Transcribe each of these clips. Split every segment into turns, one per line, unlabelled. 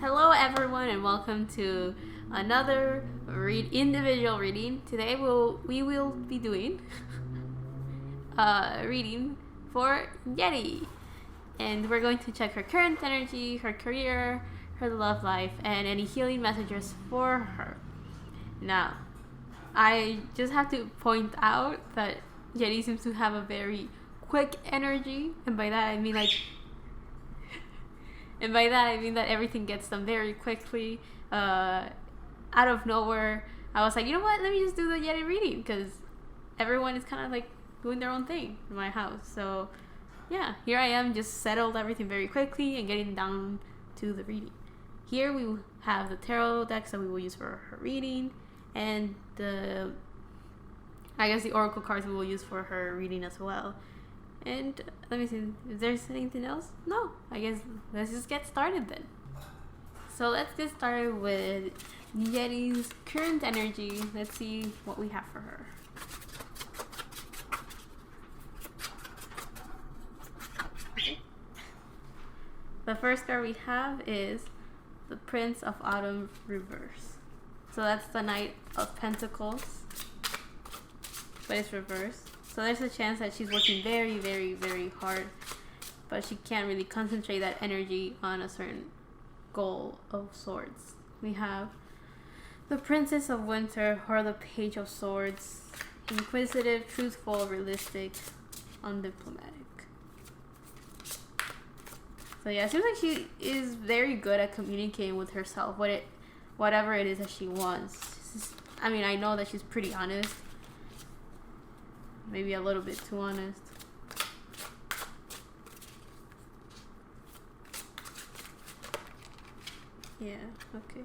Hello everyone and welcome to another individual reading. Today we will be doing a reading for Yeri. And we're going to check her current energy, her career, her love life, and any healing messages for her. Now, I just have to point out that Yeri seems to have a very quick energy, and by that I mean that everything gets done very quickly, out of nowhere. I was like, you know what? Let me just do the Yeti reading because everyone is kind of like doing their own thing in my house. So, yeah, here I am, just settled everything very quickly and getting down to the reading. Here we have the tarot decks that we will use for her reading, and the oracle cards we will use for her reading as well. And let me see if there's anything else. No, I guess let's just get started then. So let's get started with Yeti's current energy. Let's see what we have for her. Okay. The first card we have is the Prince of Autumn reverse. So that's the Knight of Pentacles, but it's reversed. So there's a chance that she's working very, very, very hard, but she can't really concentrate that energy on a certain goal of swords. We have the Princess of Winter, or the Page of Swords. Inquisitive, truthful, realistic, undiplomatic. So yeah, it seems like she is very good at communicating with herself, whatever it is that she wants. I mean, I know that she's pretty honest. Maybe a little bit too honest. Yeah, okay.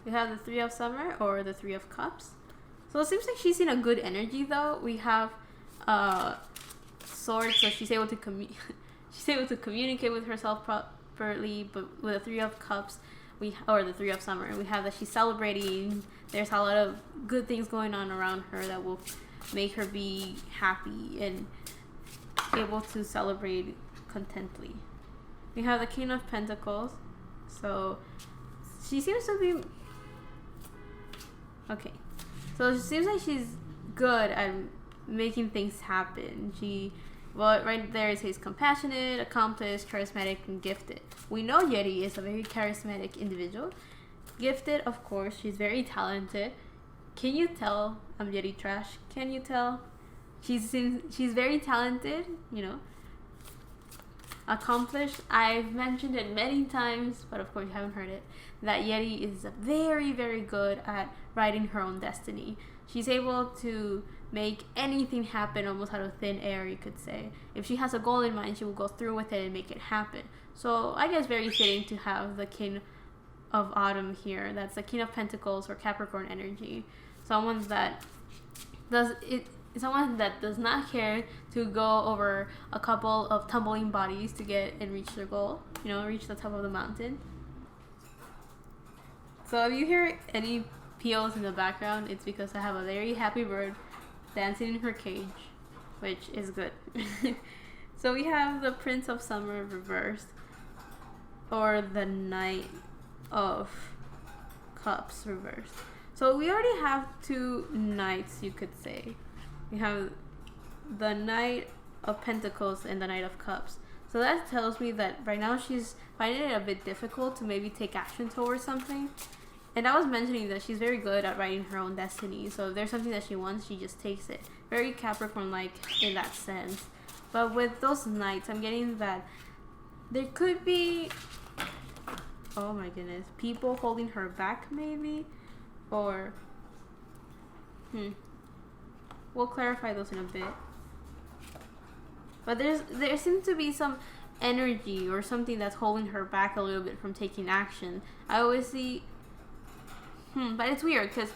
We have the Three of Summer, or the Three of Cups. So it seems like she's in a good energy though. We have swords, so she's able to communicate with herself properly. But with the Three of Cups, or the Three of Summer, we have that she's celebrating. There's a lot of good things going on around her that will make her be happy and able to celebrate contently. We have the King of Pentacles. So she seems to be okay. So it seems like she's good at making things happen. Right there it says compassionate, accomplished, charismatic, and gifted. We know Yeri is a very charismatic individual. Gifted, of course, she's very talented. Can you tell I'm Yeti trash? Can you tell? She's very talented, you know. Accomplished, I've mentioned it many times, but of course you haven't heard it, that Yeti is very, very good at writing her own destiny. She's able to make anything happen almost out of thin air, you could say. If she has a goal in mind, she will go through with it and make it happen. So I guess very fitting to have the King of Autumn here. That's the King of Pentacles, or Capricorn energy. Someone that does not care to go over a couple of tumbling bodies to get and reach their goal, reach the top of the mountain. So if you hear any peals in the background, it's because I have a very happy bird dancing in her cage, which is good. So we have the Prince of Summer reversed, or the Knight of Cups reversed. So we already have two knights, you could say. We have the Knight of Pentacles and the Knight of Cups. So that tells me that right now she's finding it a bit difficult to maybe take action towards something. And I was mentioning that she's very good at writing her own destiny. So if there's something that she wants, she just takes it. Very Capricorn-like in that sense. But with those knights, I'm getting that there could be, oh my goodness, people holding her back maybe. Or, we'll clarify those in a bit. But there seems to be some energy or something that's holding her back a little bit from taking action. I always see, but it's weird because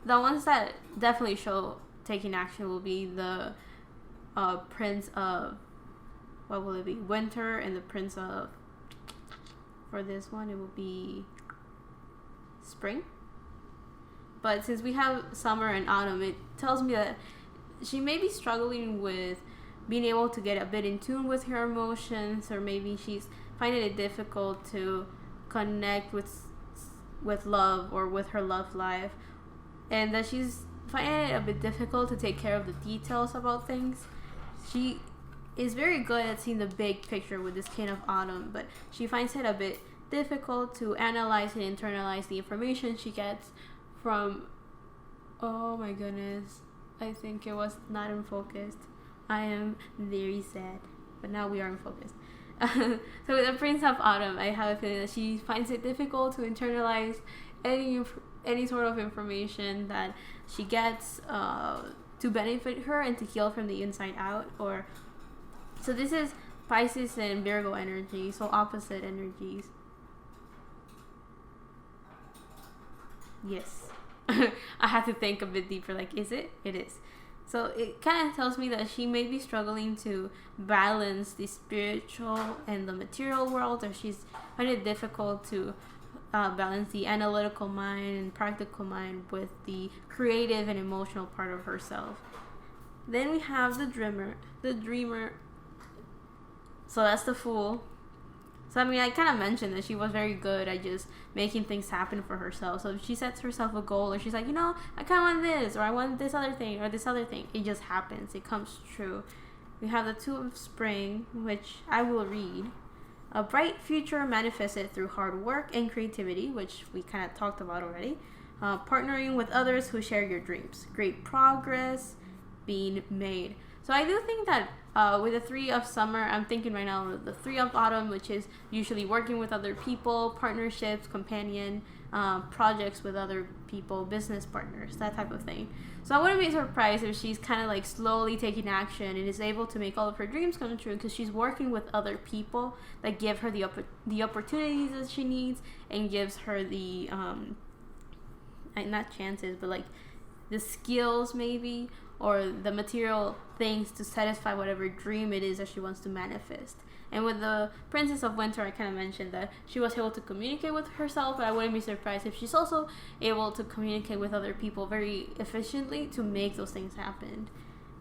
the ones that definitely show taking action will be the Prince of, what will it be? Winter, and the Prince of, for this one, it will be Spring. But since we have Summer and Autumn, it tells me that she may be struggling with being able to get a bit in tune with her emotions, or maybe she's finding it difficult to connect with love or with her love life, and that she's finding it a bit difficult to take care of the details about things. She is very good at seeing the big picture with this King of Autumn, but she finds it a bit difficult to analyze and internalize the information she gets from... Oh my goodness. I think it was not in focus. I am very sad. But now we are in focus. So with the Prince of Autumn, I have a feeling that she finds it difficult to internalize any sort of information that she gets to benefit her and to heal from the inside out. Or so this is Pisces and Virgo energy, so opposite energies. Yes. I had to think a bit deeper, like, is it? It is. So it kind of tells me that she may be struggling to balance the spiritual and the material world, or she's finding it difficult to balance the analytical mind and practical mind with the creative and emotional part of herself. Then we have the dreamer. So that's the Fool. So I mean, I kind of mentioned that she was very good at just making things happen for herself. So if she sets herself a goal, or she's like, I kind of want this, or I want this other thing, or this other thing, it just happens. It comes true. We have the Two of Spring, which I will read. A bright future manifested through hard work and creativity, which we kind of talked about already. Partnering with others who share your dreams. Great progress being made. So I do think that with the Three of Summer, I'm thinking right now the Three of Autumn, which is usually working with other people, partnerships, companion, projects with other people, business partners, that type of thing. So I wouldn't be surprised if she's kind of like slowly taking action and is able to make all of her dreams come true, because she's working with other people that give her the opportunities that she needs, and gives her the not chances, but like the skills maybe, or the material things to satisfy whatever dream it is that she wants to manifest. And with the Princess of Winter, I kind of mentioned that she was able to communicate with herself, but I wouldn't be surprised if she's also able to communicate with other people very efficiently to make those things happen.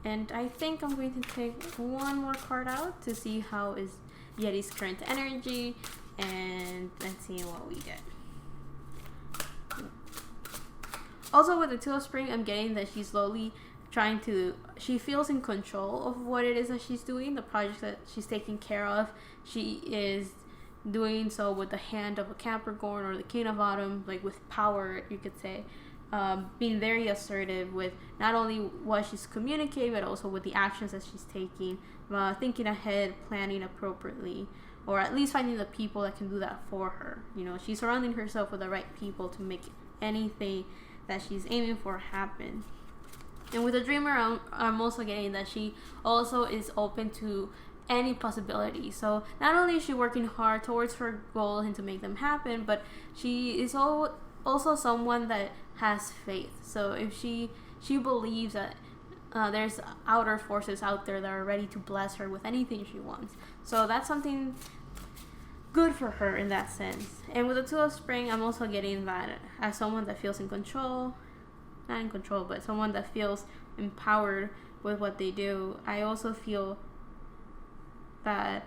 And I think I'm going to take one more card out to see how is Yeri's current energy, and let's see what we get. Also with the Two of Spring, I'm getting that she's slowly she feels in control of what it is that she's doing, the projects that she's taking care of. She is doing so with the hand of a Capricorn or the King of Autumn, like with power, you could say. Being very assertive with not only what she's communicating, but also with the actions that she's taking, thinking ahead, planning appropriately, or at least finding the people that can do that for her. She's surrounding herself with the right people to make anything that she's aiming for happen. And with the Dreamer, I'm also getting that she also is open to any possibility. So not only is she working hard towards her goals and to make them happen, but she is also someone that has faith. So if she believes that there's outer forces out there that are ready to bless her with anything she wants. So that's something good for her in that sense. And with the Two of Spring, I'm also getting that as someone that feels in control, not in control, but someone that feels empowered with what they do. I also feel that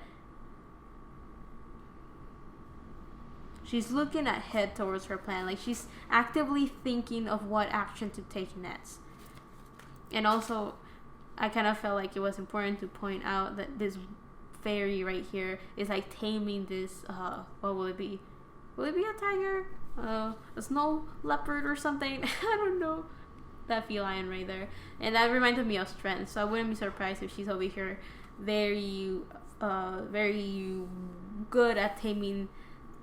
she's looking ahead towards her plan. Like she's actively thinking of what action to take next. And also, I kind of felt like it was important to point out that this fairy right here is like taming this, what will it be? Will it be a tiger? A snow leopard or something? I don't know. That feline right there. And that reminded me of strength. So I wouldn't be surprised if she's over here very good at taming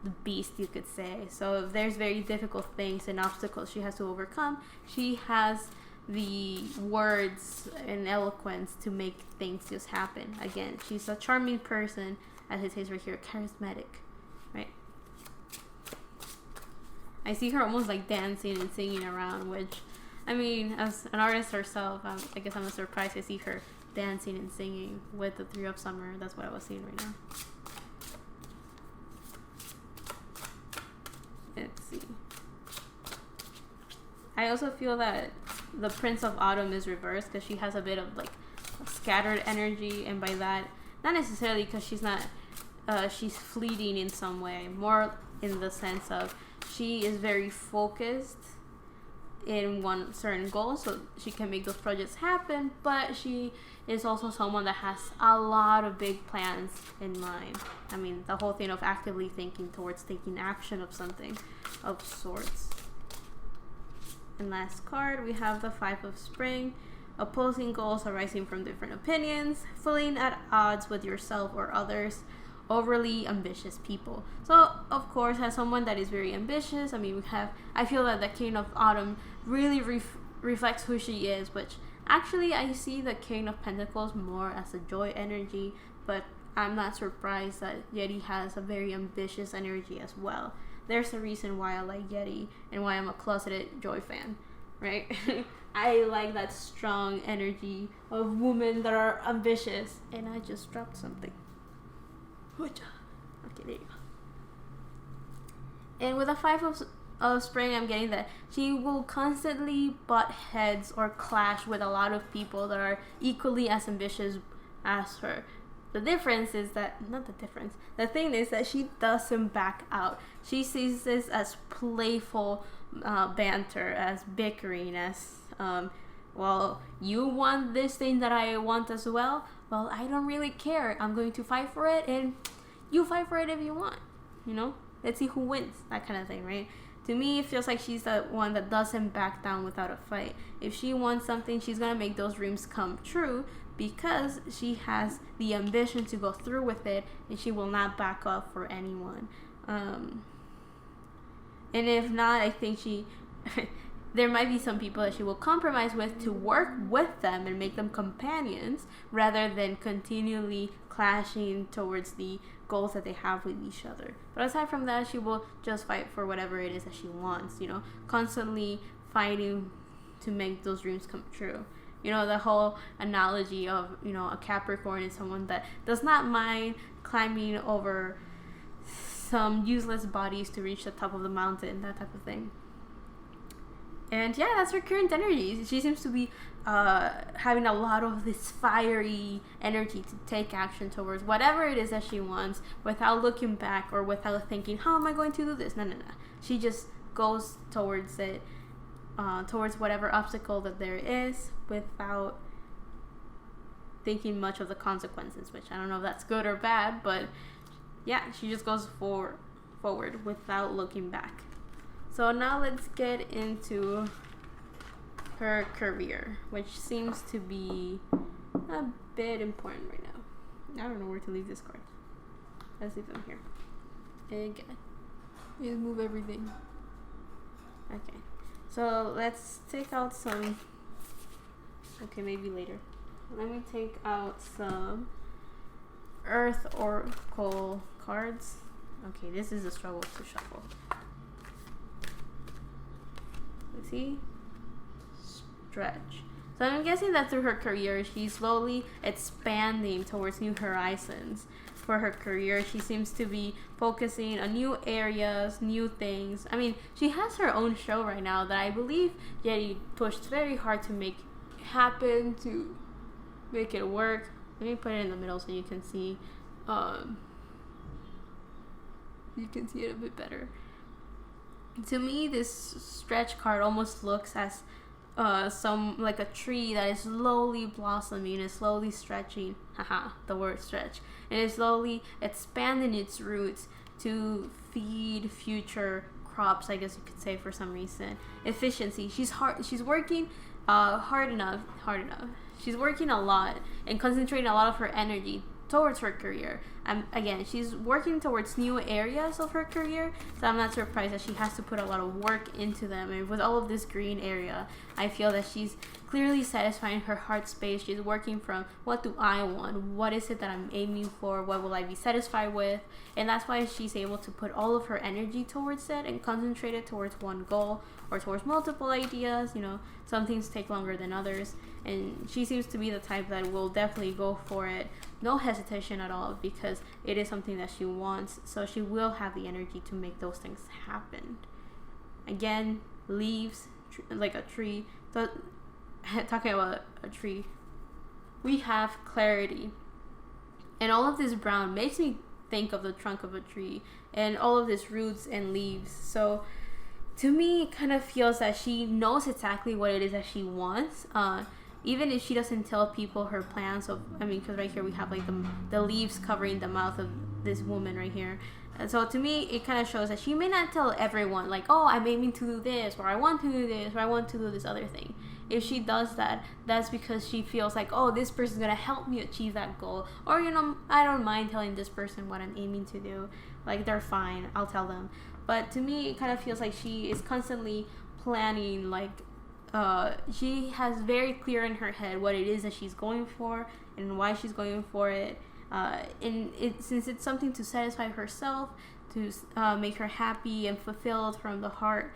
the beast, you could say. So if there's very difficult things and obstacles she has to overcome, she has the words and eloquence to make things just happen. Again, she's a charming person, as it says right here, charismatic, right? I see her almost like dancing and singing around, which, I mean, as an artist herself, I guess I'm not surprised to see her dancing and singing with the Three of Summer. That's what I was seeing right now. Let's see. I also feel that the Prince of Autumn is reversed because she has a bit of like scattered energy, and by that, not necessarily because she's not, she's fleeting in some way. More in the sense of she is very focused in one certain goal, so she can make those projects happen, but she is also someone that has a lot of big plans in mind. I mean, the whole thing of actively thinking towards taking action of something of sorts. And last card, we have the Five of Spring. Opposing goals arising from different opinions, feeling at odds with yourself or others, overly ambitious people. So, of course, as someone that is very ambitious, I feel that the King of Autumn really reflects who she is, which actually I see the King of Pentacles more as a joy energy, but I'm not surprised that Yeri has a very ambitious energy as well. There's a reason why I like Yeri and why I'm a closeted joy fan, right? I like that strong energy of women that are ambitious. And I just dropped something. Okay, there you go. And with the Five of Spring, I'm getting that she will constantly butt heads or clash with a lot of people that are equally as ambitious as her. The difference is that, the thing is that she doesn't back out. She sees this as playful banter, as bickering, as, well, you want this thing that I want as well? Well, I don't really care. I'm going to fight for it, and you fight for it if you want. You know? Let's see who wins. That kind of thing, right? To me, it feels like she's the one that doesn't back down without a fight. If she wants something, she's going to make those dreams come true because she has the ambition to go through with it, and she will not back up for anyone. And if not, I think there might be some people that she will compromise with to work with them and make them companions rather than continually clashing towards the goals that they have with each other. But aside from that, she will just fight for whatever it is that she wants, constantly fighting to make those dreams come true. The whole analogy of, a Capricorn is someone that does not mind climbing over some useless bodies to reach the top of the mountain, that type of thing. And yeah, that's her current energy. She seems to be having a lot of this fiery energy to take action towards whatever it is that she wants without looking back or without thinking, how am I going to do this? No. She just goes towards it, towards whatever obstacle that there is without thinking much of the consequences, which I don't know if that's good or bad, but yeah, she just goes forward without looking back. So now let's get into her career, which seems to be a bit important right now. I don't know where to leave this card. Let's leave them here. Again. Just move everything. Okay. So let's take out some... Okay, maybe later. Let me take out some Earth Oracle cards. Okay, this is a struggle to shuffle. Let's see. Stretch. So I'm guessing that through her career, she's slowly expanding towards new horizons. For her career, she seems to be focusing on new areas, new things. I mean, she has her own show right now that I believe Yeri pushed very hard to make happen, to make it work. Let me put it in the middle so you can see it a bit better. To me, this stretch card almost looks as like a tree that is slowly blossoming and slowly stretching. Haha, the word stretch. And is slowly expanding its roots to feed future crops, I guess you could say, for some reason. Efficiency. She's working hard enough. She's working a lot and concentrating a lot of her energy towards her career. Again, she's working towards new areas of her career, so I'm not surprised that she has to put a lot of work into them. And with all of this green area, I feel that she's clearly satisfying her heart space. She's working from, what do I want? What is it that I'm aiming for? What will I be satisfied with? And that's why she's able to put all of her energy towards it and concentrate it towards one goal or towards multiple ideas. Some things take longer than others, and she seems to be the type that will definitely go for it, no hesitation at all, because it is something that she wants, so she will have the energy to make those things happen. Again, leaves, like a tree. So, talking about a tree, we have clarity, and all of this brown makes me think of the trunk of a tree and all of these roots and leaves. So to me, it kind of feels that she knows exactly what it is that she wants. Even if she doesn't tell people her plans of, I mean, because right here we have like the leaves covering the mouth of this woman right here. And so to me, it kind of shows that she may not tell everyone like, oh, I'm aiming to do this, or I want to do this, or I want to do this other thing. If she does that, that's because she feels like, oh, this person's gonna help me achieve that goal, or I don't mind telling this person what I'm aiming to do. Like, they're fine, I'll tell them. But to me, it kind of feels like she is constantly planning, like, she has very clear in her head what it is that she's going for and why she's going for it. And since it's something to satisfy herself, to make her happy and fulfilled from the heart,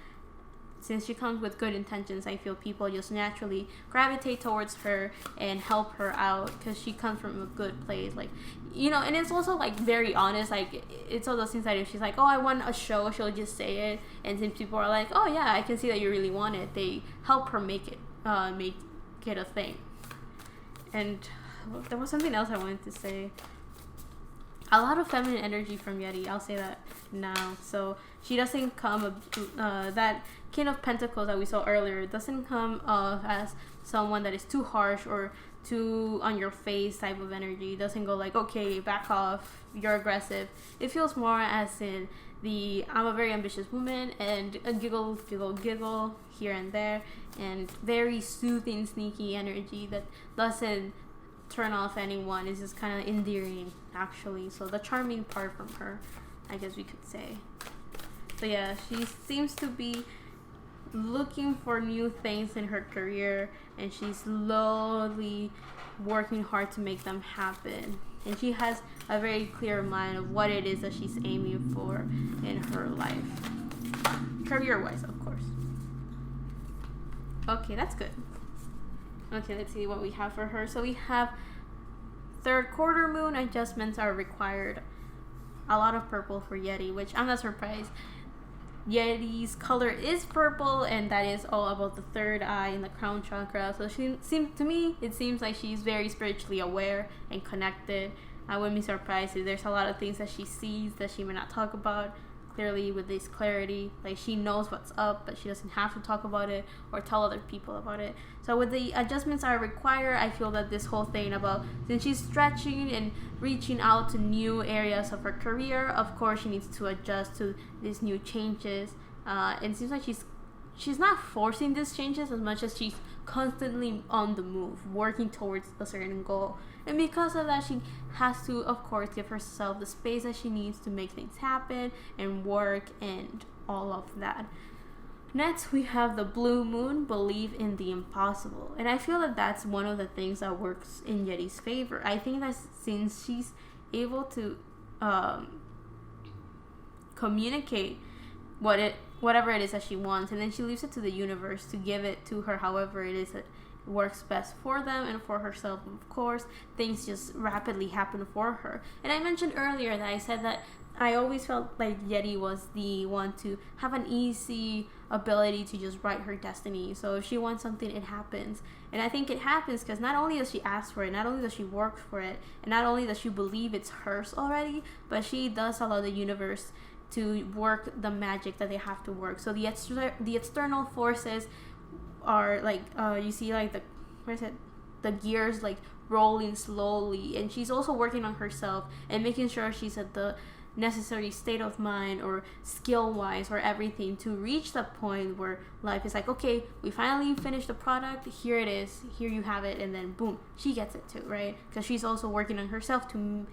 since she comes with good intentions, I feel people just naturally gravitate towards her and help her out because she comes from a good place. Like, and it's also like very honest. Like, it's all those things that if she's like, oh, I want a show, she'll just say it. And since people are like, oh yeah, I can see that you really want it, they help her make it a thing. And there was something else I wanted to say. A lot of feminine energy from Yeri, I'll say that now. So she doesn't come, that King of Pentacles that we saw earlier doesn't come as someone that is too harsh or too on your face type of energy. It doesn't go like, okay, back off, you're aggressive. It feels more as in I'm a very ambitious woman, and a giggle here and there, and very soothing, sneaky energy that doesn't turn off anyone. Is just kind of endearing, actually. So the charming part from her, I guess we could say. So yeah, she seems to be looking for new things in her career, and she's slowly working hard to make them happen. And she has a very clear mind of what it is that she's aiming for in her life, career-wise, of course. Okay, that's good. Okay, let's see what we have for her. So we have third quarter moon adjustments are required. A lot of purple for Yeri, which I'm not surprised. Yeri's color is purple, and that is all about the third eye and the crown chakra. So it seems like she's very spiritually aware and connected. I wouldn't be surprised if there's a lot of things that she sees that she may not talk about. Clearly, with this clarity, like, she knows what's up, but she doesn't have to talk about it or tell other people about it. So with the adjustments are required, I feel that this whole thing about, since she's stretching and reaching out to new areas of her career, of course she needs to adjust to these new changes. And it seems like she's not forcing these changes as much as she's constantly on the move, working towards a certain goal. And because of that, she has to, of course, give herself the space that she needs to make things happen and work and all of that. Next, we have the blue moon, believe in the impossible. And I feel that that's one of the things that works in Yeri's favor. I think that since she's able to communicate whatever it is that she wants, and then she leaves it to the universe to give it to her however it is that works best for them and for herself. Of course, things just rapidly happen for her. And I mentioned earlier that I said that I always felt like Yeri was the one to have an easy ability to just write her destiny. So if she wants something, it happens. And I think it happens because not only does she ask for it, not only does she work for it, and not only does she believe it's hers already, but she does allow the universe to work the magic that they have to work. So the external forces are like, you see like the gears like rolling slowly, and she's also working on herself and making sure she's at the necessary state of mind or skill wise or everything to reach the point where life is like, okay, we finally finished the product, here it is, here you have it, and then boom, she gets it too, right? Because she's also working on herself to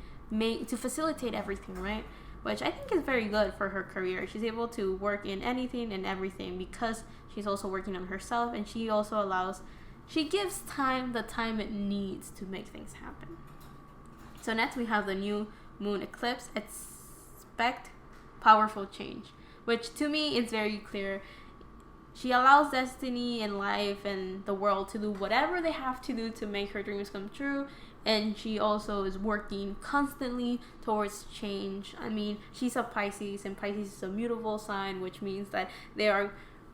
facilitate everything, right? Which I think is very good for her career. She's able to work in anything and everything because she's also working on herself, and she also gives time the time it needs to make things happen. So next we have the new moon eclipse. Expect powerful change, which to me is very clear. She allows destiny and life and the world to do whatever they have to do to make her dreams come true. And she also is working constantly towards change. I mean, she's a Pisces, and Pisces is a mutable sign, which means that they are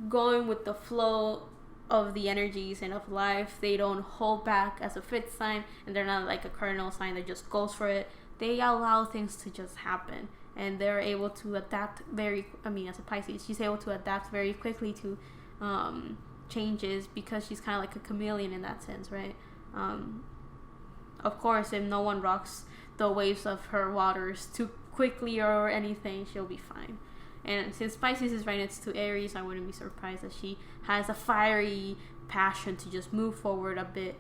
going with the flow of the energies and of life. They don't hold back as a fixed sign, and they're not like a cardinal sign that just goes for it. they allow things to just happen, and they're able to adapt as a Pisces, she's able to adapt very quickly to changes, because she's kind of like a chameleon in that sense, right? Of course, if no one rocks the waves of her waters too quickly or anything, she'll be fine. And since Pisces is right next to Aries, I wouldn't be surprised that she has a fiery passion to just move forward a bit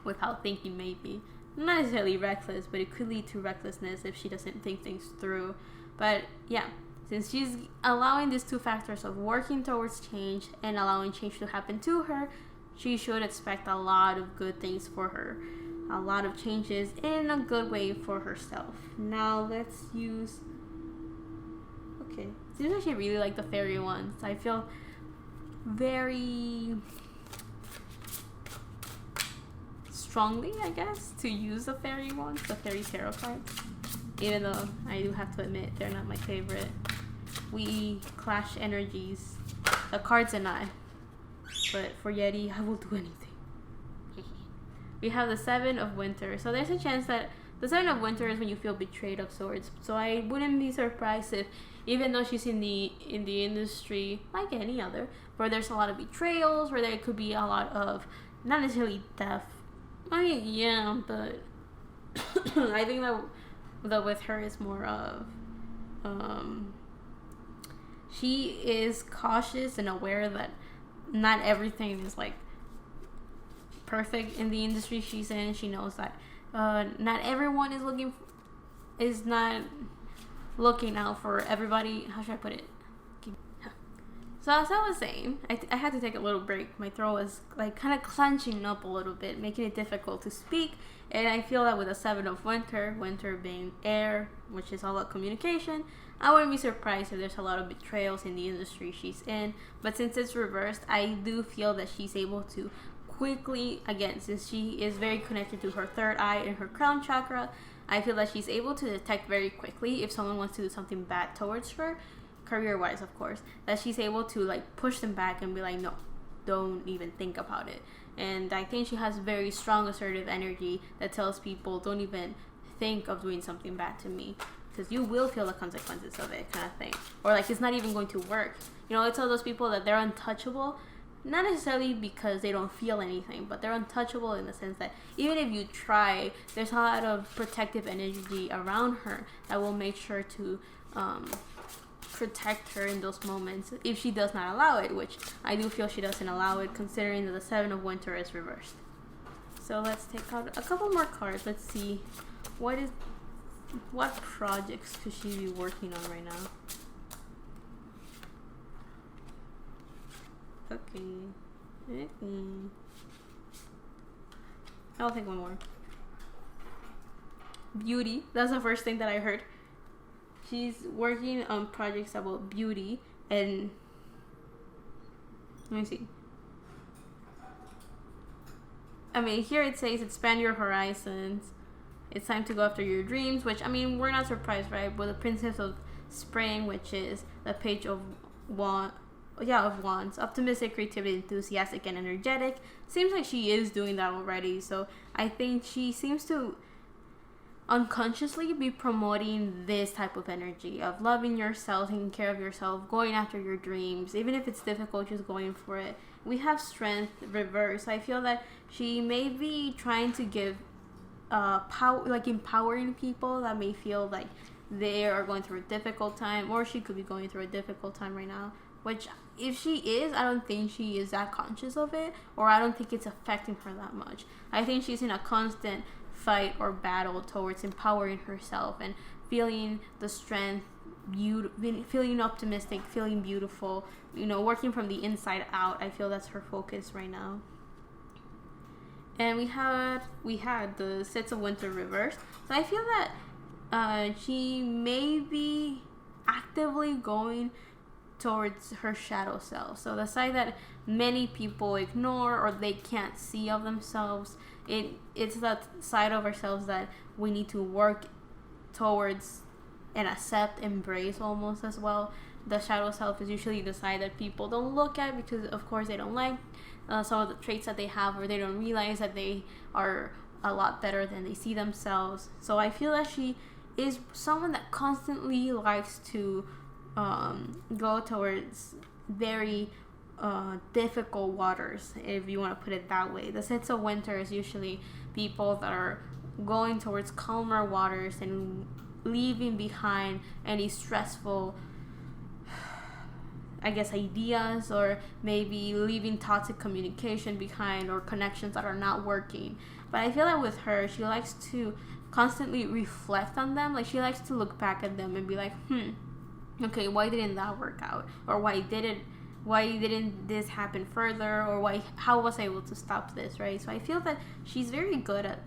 without thinking, maybe. Not necessarily reckless, but it could lead to recklessness if she doesn't think things through. But yeah, since she's allowing these two factors of working towards change and allowing change to happen to her, she should expect a lot of good things for her. A lot of changes in a good way for herself. Now let's use... Okay. Seems like she really like the fairy ones. I feel very strongly, I guess, to use the fairy ones, the fairy tarot cards. Even though I do have to admit they're not my favorite. We clash energies, the cards and I. But for Yeri, I will do anything. We have the Seven of Winter. So there's a chance that the Seven of Winter is when you feel betrayed of sorts. So I wouldn't be surprised if, even though she's in the industry like any other, where there's a lot of betrayals, where there could be a lot of, not necessarily death. I mean, yeah, but I think that with her is more of, she is cautious and aware that not everything is like perfect in the industry she's in. She knows that not everyone is not looking out for everybody. How should I put it? So as I was saying, I had to take a little break. My throat was like kind of clenching up a little bit, making it difficult to speak. And I feel that with the Seven of Winter, winter being air, which is all about communication, I wouldn't be surprised if there's a lot of betrayals in the industry she's in. But since it's reversed, I do feel that she's able to quickly, again, since she is very connected to her third eye and her crown chakra, I feel that she's able to detect very quickly if someone wants to do something bad towards her, career-wise, of course, that she's able to like push them back and be like, no, don't even think about it. And I think she has very strong assertive energy that tells people, don't even think of doing something bad to me, because you will feel the consequences of it, kind of thing. Or like, it's not even going to work. You know, I tell those people that they're untouchable, not necessarily because they don't feel anything, but they're untouchable in the sense that even if you try, there's a lot of protective energy around her that will make sure to protect her in those moments if she does not allow it, which I do feel she doesn't allow it, considering that the Seven of Winter is reversed. So let's take out a couple more cards. Let's see what projects could she be working on right now. Okay. I'll take one more. Beauty. That's the first thing that I heard. She's working on projects about beauty, and let me see. I mean, here it says expand your horizons. It's time to go after your dreams, which, I mean, we're not surprised, right? With the Princess of Spring, which is the Page of Wands, optimistic, creativity, enthusiastic, and energetic. Seems like she is doing that already, so I think she seems to unconsciously be promoting this type of energy of loving yourself, taking care of yourself, going after your dreams, even if it's difficult, just going for it. We have Strength reverse. I feel that she may be trying to give power, like empowering people that may feel like they are going through a difficult time, or she could be going through a difficult time right now, which if she is, I don't think she is that conscious of it, or I don't think it's affecting her that much. I think she's in a constant fight or battle towards empowering herself and feeling the strength, feeling optimistic, feeling beautiful, you know, working from the inside out. I feel that's her focus right now. And we had the Six of Winter reversed. So I feel that she may be actively going towards her shadow self. So the side that many people ignore or they can't see of themselves. It's that side of ourselves that we need to work towards and accept, embrace almost as well. The shadow self is usually the side that people don't look at because, of course, they don't like some of the traits that they have, or they don't realize that they are a lot better than they see themselves. So I feel that she is someone that constantly likes to go towards very difficult waters, if you want to put it that way. The sense of winter is usually people that are going towards calmer waters and leaving behind any stressful, I guess, ideas, or maybe leaving toxic communication behind, or connections that are not working. But I feel that with her, she likes to constantly reflect on them. Like, she likes to look back at them and be like, okay, why didn't that work out? Or why didn't this happen further? Or how was I able to stop this, right? So I feel that she's very good at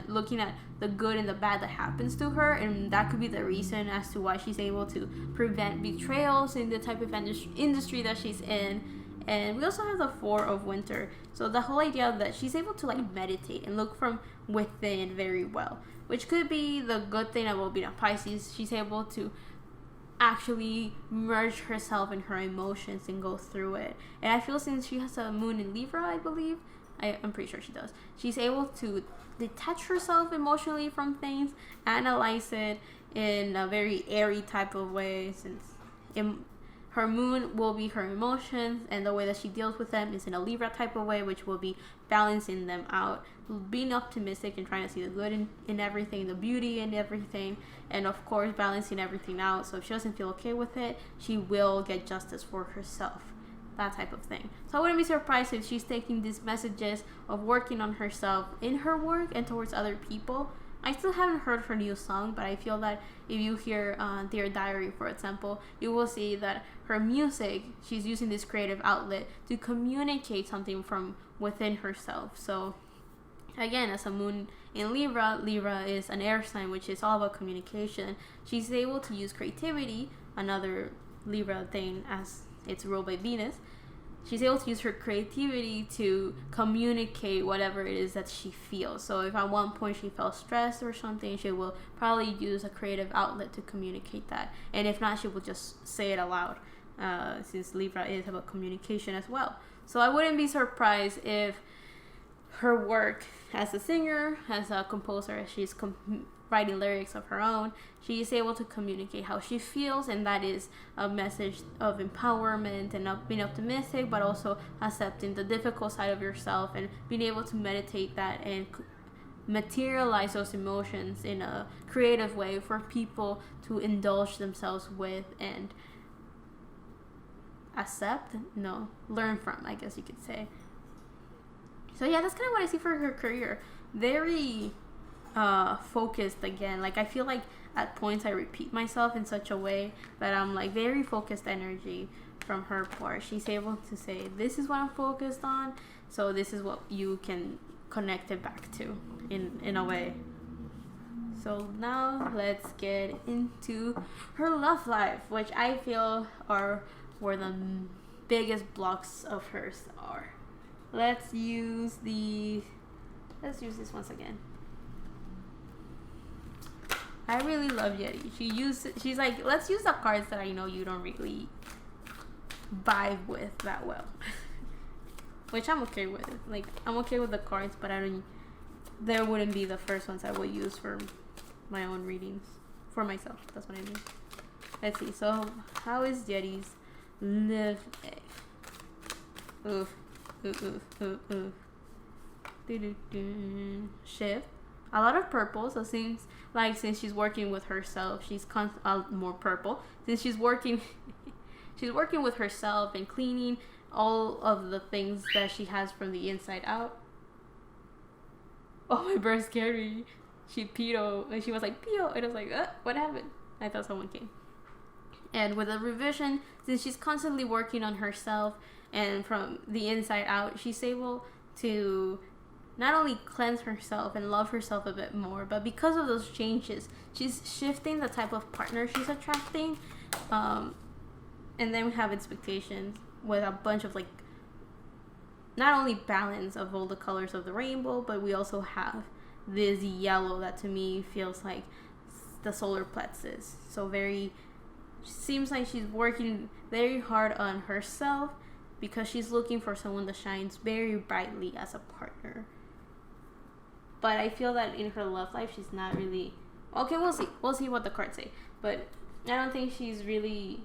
looking at the good and the bad that happens to her, and that could be the reason as to why she's able to prevent betrayals in the type of industry that she's in. And we also have the Four of Winter, so the whole idea that she's able to like meditate and look from within very well, which could be the good thing about being a Pisces. She's able to actually merge herself in her emotions and go through it. And I feel since she has a moon in Libra, I believe, I'm pretty sure she does, she's able to detach herself emotionally from things, analyze it in a very airy type of way, since her moon will be her emotions, and the way that she deals with them is in a Libra type of way, which will be balancing them out, being optimistic and trying to see the good in everything, the beauty in everything, and of course balancing everything out. So if she doesn't feel okay with it, she will get justice for herself, that type of thing. So I wouldn't be surprised if she's taking these messages of working on herself in her work and towards other people. I still haven't heard her new song, but I feel that if you hear Dear Diary, for example, you will see that her music, she's using this creative outlet to communicate something from within herself. So again, as a moon in Libra, Libra is an air sign, which is all about communication. She's able to use creativity, another Libra thing, as it's ruled by Venus. She's able to use her creativity to communicate whatever it is that she feels. So if at one point she felt stressed or something, she will probably use a creative outlet to communicate that. And if not, she will just say it aloud, since Libra is about communication as well. So I wouldn't be surprised if her work as a singer, as a composer, as she's writing lyrics of her own, she is able to communicate how she feels, and that is a message of empowerment and of being optimistic, but also accepting the difficult side of yourself and being able to meditate that and materialize those emotions in a creative way for people to indulge themselves with and learn from, I guess you could say. So yeah, that's kind of what I see for her career. Very focused again. Like, I feel like at points I repeat myself in such a way that I'm like very focused energy from her part. She's able to say, this is what I'm focused on, so this is what you can connect it back to in a way. So now let's get into her love life, which I feel are where the biggest blocks of hers are. Let's use this once again. I really love Yeri. She's like, let's use the cards that I know you don't really vibe with that well. Which I'm okay with. Like, I'm okay with the cards, but there wouldn't be the first ones I would use for my own readings. For myself, that's what I mean. Let's see, so how is Yeri's love life? Oof. Shift. A lot of purple, so since she's working with herself, she's more purple. Since she's working with herself and cleaning all of the things that she has from the inside out. Oh, my bird scared me. She peed, and she was like, "Pio," and I was like, what happened? I thought someone came. And with a revision, since she's constantly working on herself and from the inside out, she's able to not only cleanse herself and love herself a bit more, but because of those changes, she's shifting the type of partner she's attracting. And then we have expectations with a bunch of, like, not only balance of all the colors of the rainbow, but we also have this yellow that to me feels like the solar plexus. So seems like she's working very hard on herself because she's looking for someone that shines very brightly as a partner. But I feel that in her love life, she's not really... Okay, we'll see. We'll see what the cards say. But I don't think she's really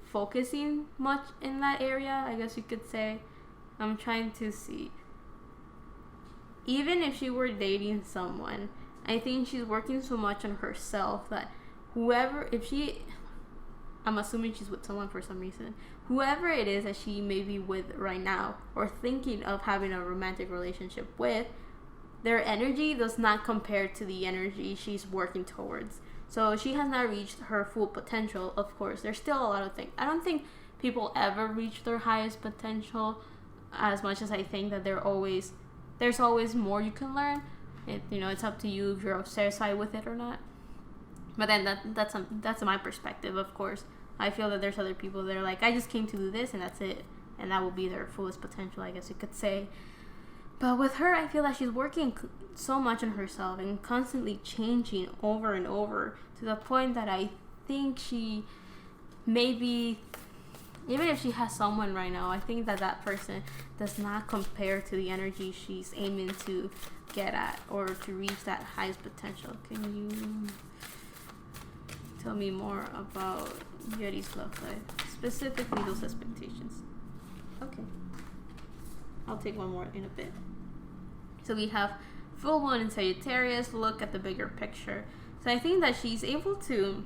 focusing much in that area, I guess you could say. I'm trying to see. Even if she were dating someone, I think she's working so much on herself that I'm assuming she's with someone for some reason. Whoever it is that she may be with right now or thinking of having a romantic relationship with, their energy does not compare to the energy she's working towards. So she has not reached her full potential, of course. There's still a lot of things. I don't think people ever reach their highest potential as much as I think that there's always more you can learn. It's up to you if you're satisfied with it or not. But then that's my perspective, of course. I feel that there's other people that are like, I just came to do this and that's it. And that will be their fullest potential, I guess you could say. But with her, I feel that she's working so much on herself and constantly changing over and over to the point that I think she maybe, even if she has someone right now, I think that person does not compare to the energy she's aiming to get at or to reach that highest potential. Can you tell me more about Yeri's love life, specifically those expectations? Okay, I'll take one more in a bit. So we have full moon in Sagittarius. Look at the bigger picture. So I think that she's able to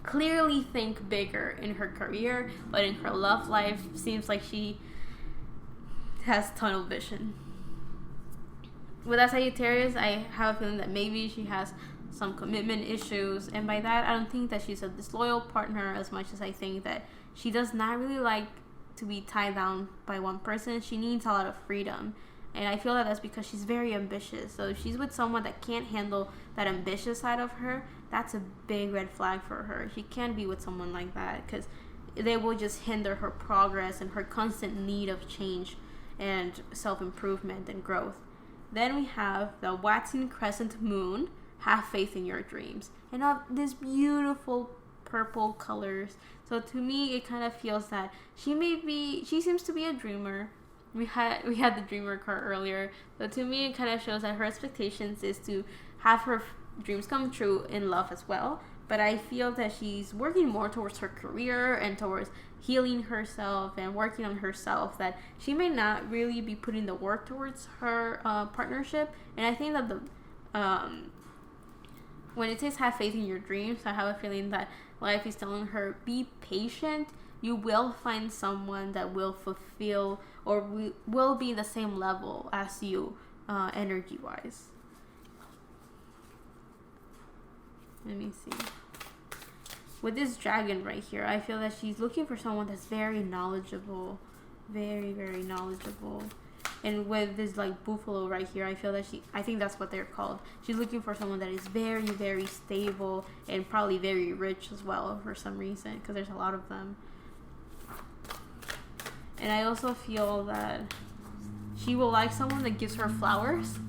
clearly think bigger in her career, but in her love life, seems like she has tunnel vision. With that Sagittarius, I have a feeling that maybe she has some commitment issues, and by that I don't think that she's a disloyal partner as much as I think that she does not really like to be tied down by one person. She needs a lot of freedom, and I feel that that's because she's very ambitious. So if she's with someone that can't handle that ambitious side of her, that's a big red flag for her. She can't be with someone like that because they will just hinder her progress and her constant need of change and self-improvement and growth. Then we have the waxing crescent moon. Have faith in your dreams, and of these beautiful purple colors. So to me, it kind of feels that she seems to be a dreamer. We had the dreamer card earlier, but to me, it kind of shows that her expectations is to have her dreams come true in love as well. But I feel that she's working more towards her career and towards healing herself and working on herself, that she may not really be putting the work towards her partnership. And I think that when it says have faith in your dreams, I have a feeling that life is telling her, be patient. You will find someone that will fulfill or will be the same level as you energy-wise. Let me see. With this dragon right here, I feel that she's looking for someone that's very knowledgeable. Very, very knowledgeable. And with this like buffalo right here, I feel that I think that's what they're called. She's looking for someone that is very, very stable and probably very rich as well for some reason, because there's a lot of them. And I also feel that she will like someone that gives her flowers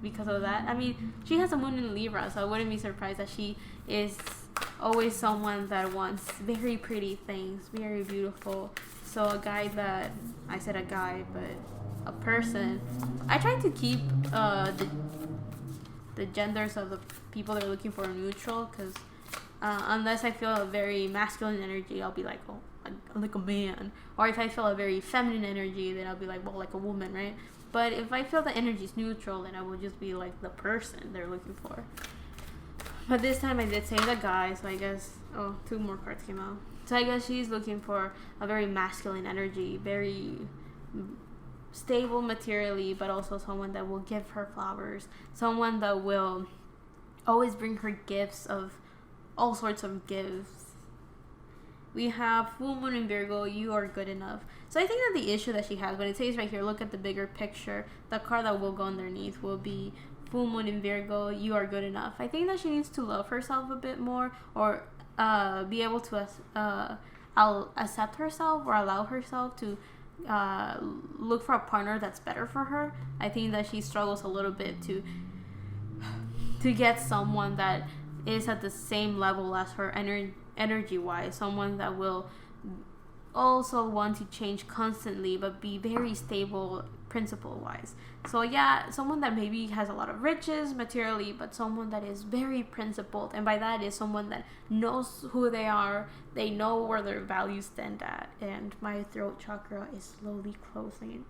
because of that. I mean, she has a moon in Libra, so I wouldn't be surprised that she is always someone that wants very pretty things, very beautiful. So a guy that, I said a guy, but a person. I try to keep the genders of the people that are looking for neutral, because unless I feel a very masculine energy, I'll be like, oh, I'm like a man. Or if I feel a very feminine energy, then I'll be like, well, like a woman, right? But if I feel the energy is neutral, then I will just be like the person they're looking for. But this time I did say the guy, so I guess, oh, 2 more cards came out. So I guess she's looking for a very masculine energy, very stable materially, but also someone that will give her flowers, someone that will always bring her gifts of all sorts of gifts. We have full moon in Virgo, you are good enough. So I think that the issue that she has, when it says right here, look at the bigger picture, the card that will go underneath will be full moon in Virgo, you are good enough. I think that she needs to love herself a bit more, or be able to accept herself or allow herself to look for a partner that's better for her. I think that she struggles a little bit to get someone that is at the same level as her energy wise, someone that will also want to change constantly but be very stable principle wise. So yeah, someone that maybe has a lot of riches materially, but someone that is very principled, and by that is someone that knows who they are, they know where their values stand at. And my throat chakra is slowly closing.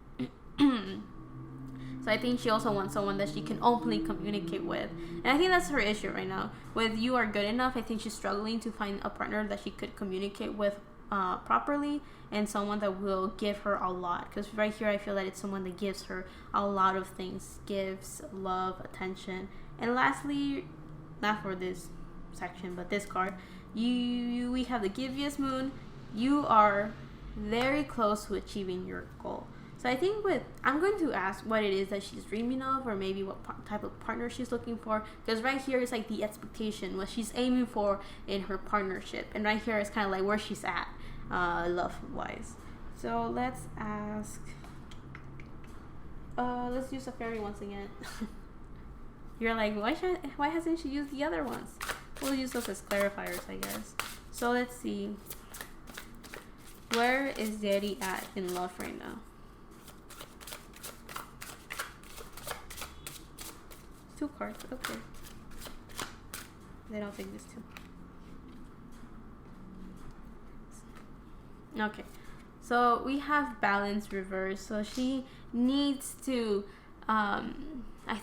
So I think she also wants someone that she can openly communicate with. And I think that's her issue right now. With You Are Good Enough, I think she's struggling to find a partner that she could communicate with properly, and someone that will give her a lot. Because right here I feel that it's someone that gives her a lot of things. Gives love, attention. And lastly, not for this section, but this card, we have the Givius Moon. You are very close to achieving your goal. So I think I'm going to ask what it is that she's dreaming of, or maybe what type of partner she's looking for. Because right here is like the expectation, what she's aiming for in her partnership. And right here is kind of like where she's at, love-wise. So let's ask, let's use a fairy once again. You're like, why hasn't she used the other ones? We'll use those as clarifiers, I guess. So let's see. Where is Yeri at in love right now? Two cards, okay. They don't think this two. Okay, so we have balance reverse. So she needs to, I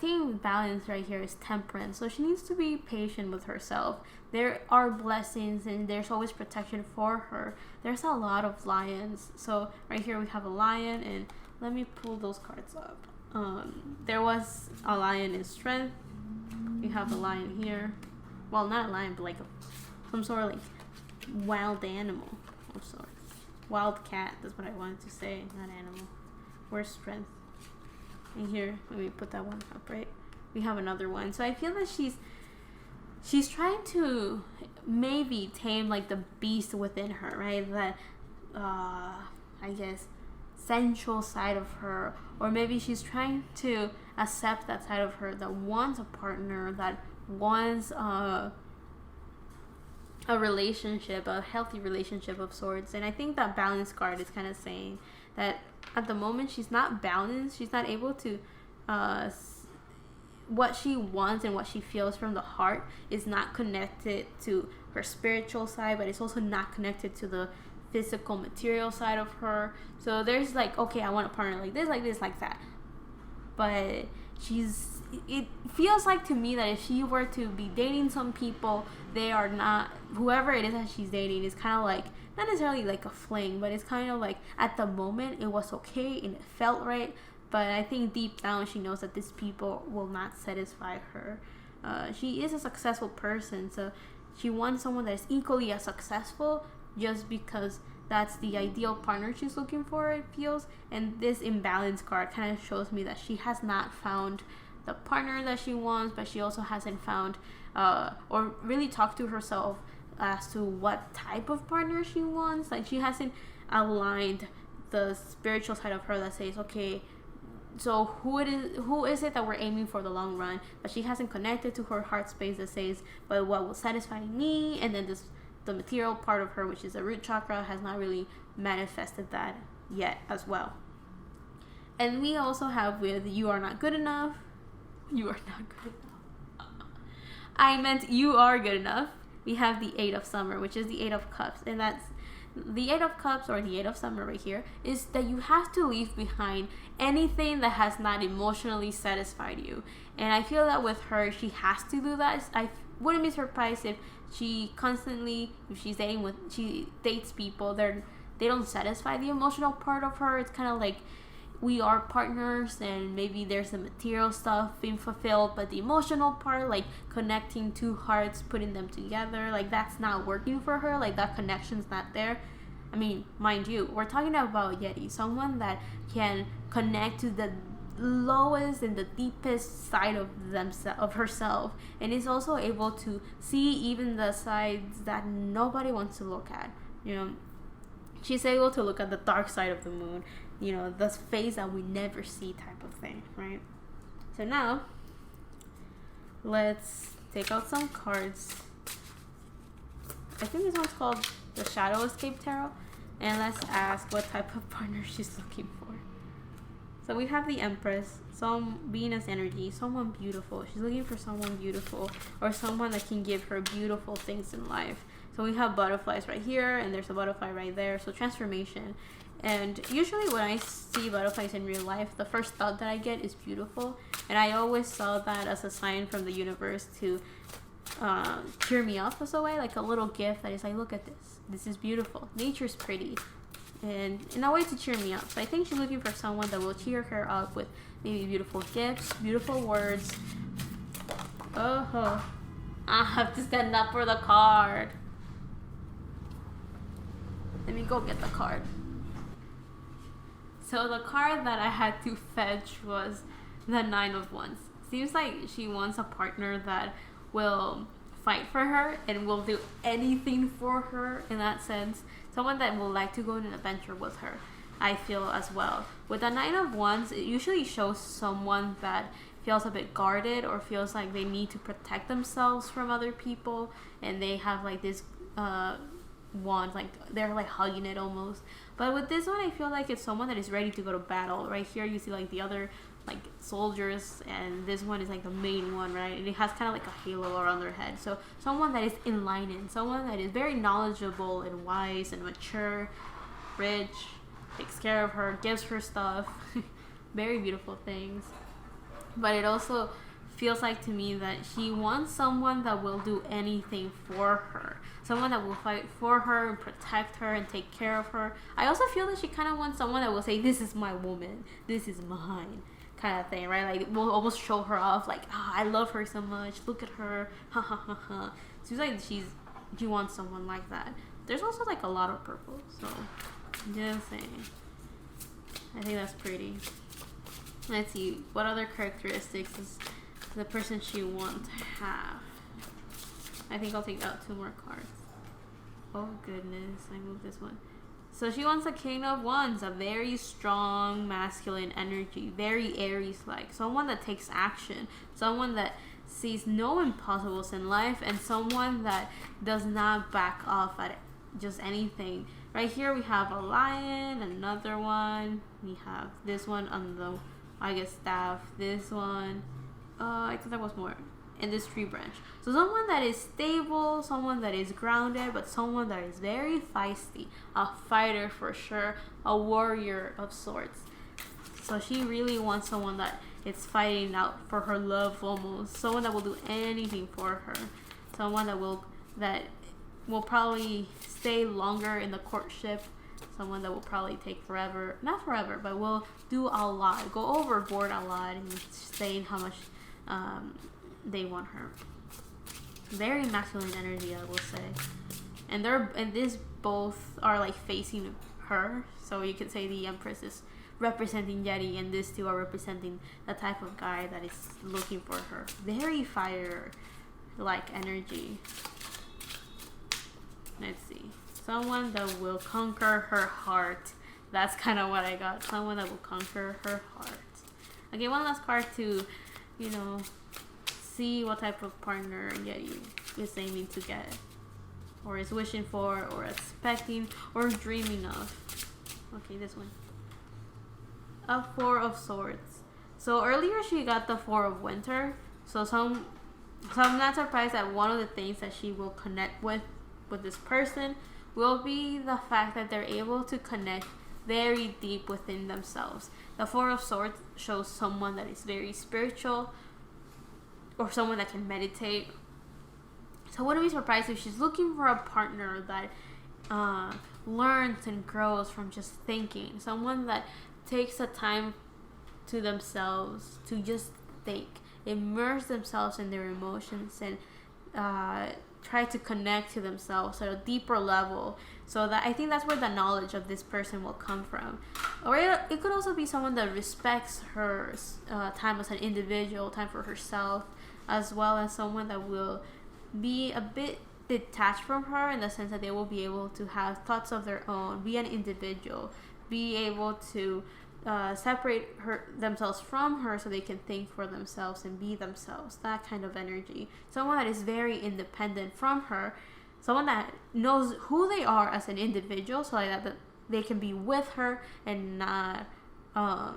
think balance right here is temperance. So she needs to be patient with herself. There are blessings and there's always protection for her. There's a lot of lions. So right here we have a lion, and let me pull those cards up. There was a lion in strength. You have a lion here. Well, not a lion, but like some sort of like wild animal of sorts. Wild cat, that's what I wanted to say, not animal. Where's strength? And here, let me put that one up, right? We have another one. So I feel that she's trying to maybe tame like the beast within her, right? That, I guess, sensual side of her, or maybe she's trying to accept that side of her that wants a partner, that wants a relationship, a healthy relationship of sorts. And I think that balance card is kind of saying that at the moment she's not balanced, she's not able to what she wants and what she feels from the heart is not connected to her spiritual side, but it's also not connected to the physical material side of her. So there's like, okay, I want a partner like this, like that, but it feels like to me that if she were to be dating some people, they are not, whoever it is that she's dating is kind of like, not necessarily like a fling, but it's kind of like at the moment it was okay and it felt right, but I think deep down she knows that these people will not satisfy her. She is a successful person, so she wants someone that is equally as successful, just because that's the ideal partner she's looking for, it feels. And this imbalance card kind of shows me that she has not found the partner that she wants, but she also hasn't found or really talked to herself as to what type of partner she wants. Like, she hasn't aligned the spiritual side of her that says, okay, so who is it that we're aiming for the long run? But she hasn't connected to her heart space that says, but what will satisfy me? And then the material part of her, which is the root chakra, has not really manifested that yet as well. And we also have with You Are Not Good Enough. You are not good enough. I meant You Are Good Enough. We have the Eight of Summer, which is the Eight of Cups. And that's the Eight of Cups, or the Eight of Summer right here, is that you have to leave behind anything that has not emotionally satisfied you. And I feel that with her, she has to do that. I wouldn't be surprised if she constantly, if she dates people, they don't satisfy the emotional part of her. It's kind of like we are partners, and maybe there's the material stuff being fulfilled, but the emotional part, like connecting two hearts, putting them together, like that's not working for her. Like that connection's not there. I mean, mind you, we're talking about Yeri, someone that can connect to the lowest and the deepest side of herself, and is also able to see even the sides that nobody wants to look at. You know, she's able to look at the dark side of the moon, you know, the face that we never see type of thing, right? So now let's take out some cards. I think this one's called the Shadow Escape Tarot, And let's ask what type of partner she's looking for. So we have the Empress, some Venus energy, someone beautiful. She's looking for someone beautiful or someone that can give her beautiful things in life. So we have butterflies right here and there's a butterfly right there. So transformation. And usually when I see butterflies in real life, the first thought that I get is beautiful. And I always saw that as a sign from the universe to cheer me up as a way, like a little gift that is like, look at this. This is beautiful. Nature's pretty. And in a way to cheer me up. So I think she's looking for someone that will cheer her up with maybe beautiful gifts, beautiful words. Oh, I have to stand up for the card. Let me go get the card. So the card that I had to fetch was the Nine of Wands. Seems like she wants a partner that will fight for her and will do anything for her in that sense. Someone that will like to go on an adventure with her, I feel as well. With the Nine of Wands, it usually shows someone that feels a bit guarded or feels like they need to protect themselves from other people, and they have like this wand, like they're like hugging it almost. But with this one, I feel like it's someone that is ready to go to battle. Right here you see like the other like soldiers, and this one is like the main one, right? And it has kind of like a halo around their head. So someone that is enlightened, someone that is very knowledgeable and wise and mature, rich, takes care of her, gives her stuff, very beautiful things. But it also feels like to me that she wants someone that will do anything for her, someone that will fight for her and protect her and take care of her. I also feel that she kind of wants someone that will say, this is my woman, this is mine, kind of thing, right? Like, will almost show her off, like, I love her so much, look at her, ha ha ha ha. Seems like she wants someone like that. There's also like a lot of purple, so just saying. I think that's pretty. Let's see, what other characteristics does the person she wants have? I think I'll take out 2 more cards. Oh goodness, I moved this one. So she wants a King of Wands, a very strong masculine energy, very Aries-like, someone that takes action, someone that sees no impossibles in life, and someone that does not back off at just anything. Right here we have a lion, another one, we have this one on the, I guess, staff, this one, I thought there was more, and this tree branch. So someone that is stable, someone that is grounded, but someone that is very feisty, a fighter for sure, a warrior of sorts. So she really wants someone that is fighting out for her love almost, someone that will do anything for her, someone that will probably stay longer in the courtship, someone that will probably take forever, not forever, but will do a lot, go overboard a lot and saying how much they want her. Very masculine energy, I will say. And these both are like facing her, so you could say the Empress is representing Yeri and these two are representing the type of guy that is looking for her. Very fire like energy. Let's see. Someone that will conquer her heart. That's kind of what I got. Someone that will conquer her heart. Okay, one last card to, see what type of partner Yeri is aiming to get, or is wishing for, or expecting, or dreaming of. Okay, this one. A 4 of Swords. So earlier she got the 4 of Winter. So I'm not surprised that one of the things that she will connect with this person will be the fact that they're able to connect very deep within themselves. The 4 of Swords shows someone that is very spiritual, or someone that can meditate. So I wouldn't be surprised if she's looking for a partner that learns and grows from just thinking. Someone that takes the time to themselves to just think, immerse themselves in their emotions, and try to connect to themselves at a deeper level. So that I think that's where the knowledge of this person will come from. Or it could also be someone that respects her time as an individual, time for herself, as well as someone that will be a bit detached from her in the sense that they will be able to have thoughts of their own, be an individual, be able to separate themselves from her so they can think for themselves and be themselves. That kind of energy. Someone that is very independent from her, someone that knows who they are as an individual, so that they can be with her and not I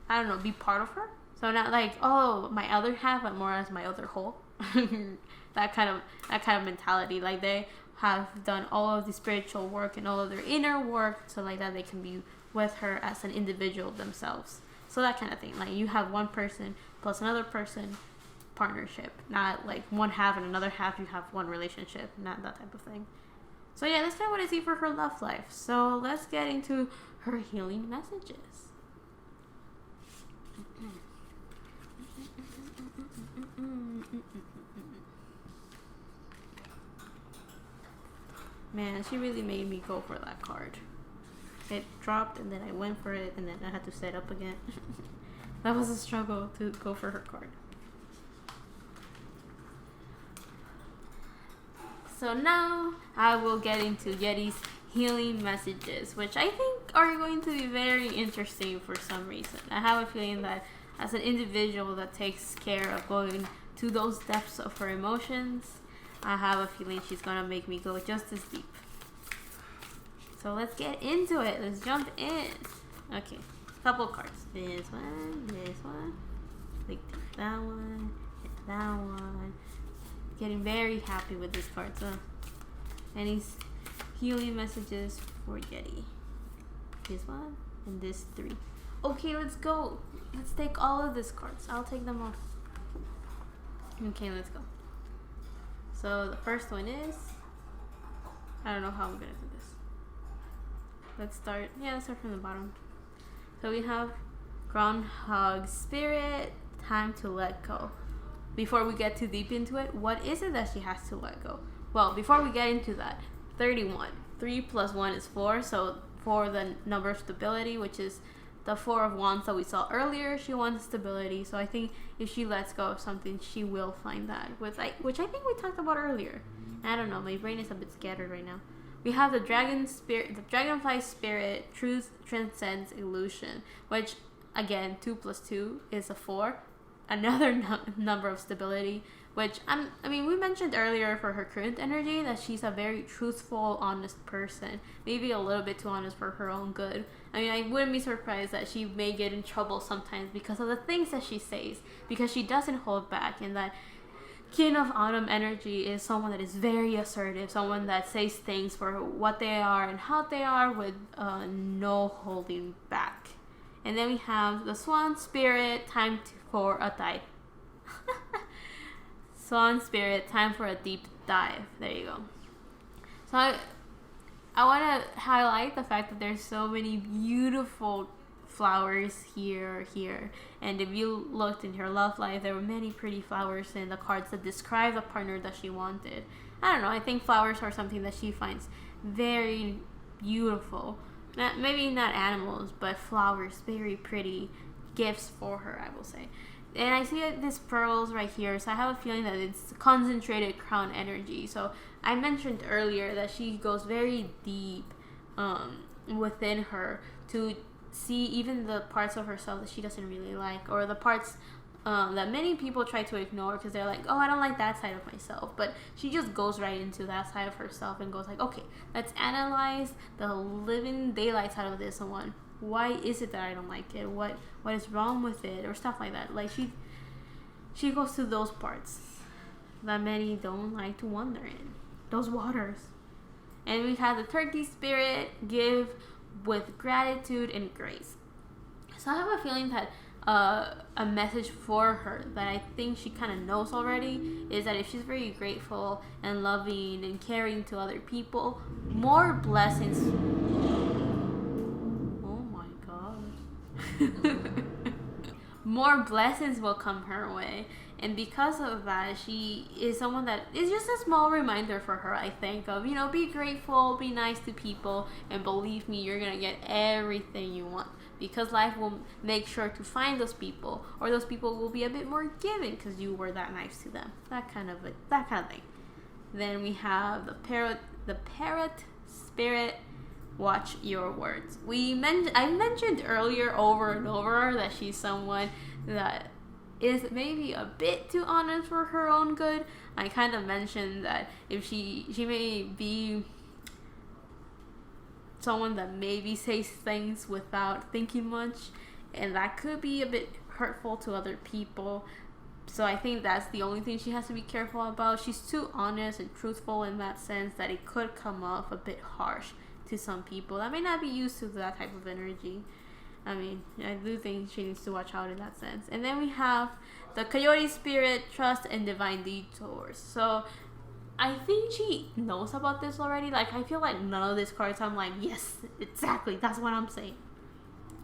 don't know, be part of her. So not like, oh, my other half, but more as my other whole. that kind of mentality. Like they have done all of the spiritual work and all of their inner work, so like that they can be with her as an individual themselves. So that kind of thing. Like you have one person plus another person partnership, not like one half and another half you have one relationship, not that type of thing. So yeah, that's kind of what I see for her love life. So let's get into her healing messages. Man, she really made me go for that card. It dropped and then I went for it and then I had to set up again. That was a struggle to go for her card. So now I will get into Yeri's healing messages, which I think are going to be very interesting for some reason. I have a feeling that as an individual that takes care of going to those depths of her emotions, I have a feeling she's gonna make me go just as deep. So let's get into it. Let's jump in. Okay, couple cards. This one. Like that one, and that one. Getting very happy with this card. So, any healing messages for Yeri? This one and this 3. Okay, let's go. Let's take all of these cards. I'll take them all. Okay, let's go. So the first one is, I don't know how I'm gonna do this. Let's start from the bottom. So we have Groundhog Spirit, time to let go. Before we get too deep into it, what is it that she has to let go? Well, before we get into that, 31. 3 plus 1 is 4, so for the number of stability, which is the 4 of Wands that we saw earlier, she wants stability. So I think if she lets go of something, she will find that, which I think we talked about earlier. I don't know, my brain is a bit scattered right now. We have the dragon spirit, the dragonfly spirit. Truth transcends illusion, which again, 2 plus 2 is a 4. Another number of stability, which we mentioned earlier for her current energy that she's a very truthful, honest person. Maybe a little bit too honest for her own good. I wouldn't be surprised that she may get in trouble sometimes because of the things that she says, because she doesn't hold back. And that King of Autumn energy is someone that is very assertive, someone that says things for what they are and how they are with no holding back. And then we have the Swan Spirit, time for a dive. Swan Spirit, time for a deep dive. There you go. So I want to highlight the fact that there's so many beautiful flowers here. And if you looked in her love life, there were many pretty flowers in the cards that describe the partner that she wanted. I don't know. I think flowers are something that she finds very beautiful. Maybe not animals, but flowers, very pretty gifts for her, I will say. And I see these pearls right here, so I have a feeling that it's concentrated crown energy. So I mentioned earlier that she goes very deep within her to see even the parts of herself that she doesn't really like, or the parts that many people try to ignore because they're like, oh, I don't like that side of myself. But she just goes right into that side of herself and goes like, okay, let's analyze the living daylight side of this one. Why is it that I don't like it? What is wrong with it? Or stuff like that. Like she goes to those parts that many don't like to wander in. Those waters. And we have the Turkey Spirit, give with gratitude and grace. So I have a feeling that a message for her that I think she kind of knows already is that if she's very grateful and loving and caring to other people, more blessings. Oh my god. More blessings will come her way. And because of that, she is someone that is just a small reminder for her, I think, of, be grateful, be nice to people, and believe me, you're going to get everything you want. Because life will make sure to find those people, or those people will be a bit more giving because you were that nice to them. That kind of thing. Then we have the parrot spirit. Watch your words. I mentioned earlier over and over that she's someone that is maybe a bit too honest for her own good. I kind of mentioned that if she may be someone that maybe says things without thinking much, and that could be a bit hurtful to other people. So I think that's the only thing she has to be careful about. She's too honest and truthful in that sense that it could come off a bit harsh to some people that may not be used to that type of energy. I mean, I do think she needs to watch out in that sense. And then we have the Coyote Spirit, Trust, and Divine Detours. So I think she knows about this already. Like, I feel like none of these cards I'm like, yes, exactly, that's what I'm saying.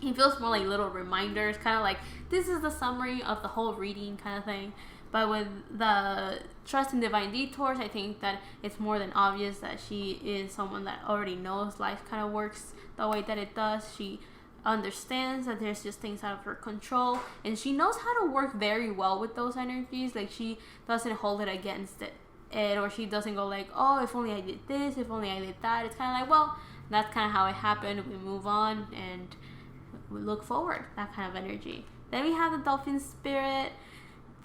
It feels more like little reminders, kind of like this is the summary of the whole reading kind of thing. But with the Trust and Divine Detours, I think that it's more than obvious that she is someone that already knows life kind of works the way that it does. She understands that there's just things out of her control, and she knows how to work very well with those energies. Like, she doesn't hold it against it, or she doesn't go like, oh, if only I did this, if only I did that. It's kind of like, well, that's kind of how it happened. We move on and we look forward. That kind of energy. Then we have the Dolphin Spirit.